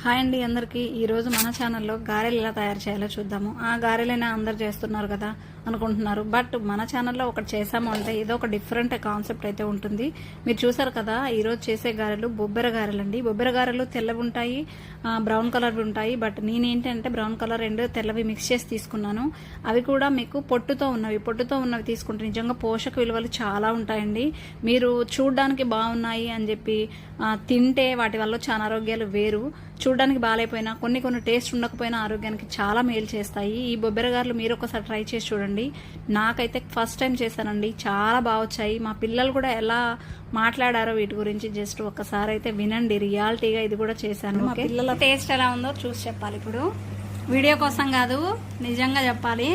Hi అండి అందరికీ. ఈరోజు మన ఛానల్లో గారెలు ఎలా తయారు చేయాలో చూద్దాము. ఆ గారెలైనా అందరు చేస్తున్నారు కదా అనుకుంటున్నారు, బట్ మన ఛానల్లో ఒకటి చేసాము అంటే ఏదో ఒక డిఫరెంట్ కాన్సెప్ట్ అయితే ఉంటుంది. మీరు చూసారు కదా, ఈరోజు చేసే గారెలు బొబ్బెర గారెలు అండి. బొబ్బెర గారెలు తెల్లవి ఉంటాయి, బ్రౌన్ కలర్వి ఉంటాయి. బట్ నేనేంటంటే బ్రౌన్ కలర్ అండ్ తెల్లవి మిక్స్ చేసి తీసుకున్నాను. అవి కూడా మీకు పొట్టుతో ఉన్నవి తీసుకుంటే నిజంగా పోషక విలువలు చాలా ఉంటాయండి. మీరు చూడడానికి బాగున్నాయి అని చెప్పి తింటే వాటి వల్ల చాలా ఆరోగ్యాలు వేరు. చూడడానికి బాగాలేకపోయినా కొన్ని టేస్ట్ ఉండకపోయినా ఆరోగ్యానికి చాలా మేలు చేస్తాయి. ఈ బొబ్బెర గారెలు మీరు ఒకసారి ట్రై చేసి చూడండి. నాకైతే ఫస్ట్ టైం చేశానండి, చాలా బాగా వచ్చాయి. మా పిల్లలు కూడా ఎలా మాట్లాడారో వీటి గురించి జస్ట్ ఒకసారి అయితే వినండి. రియాలిటీగా ఇది కూడా చేశాను. మా పిల్లల టేస్ట్ ఎలా ఉందో చూసి చెప్పాలి. ఇప్పుడు వీడియో కోసం కాదు, నిజంగా చెప్పాలి.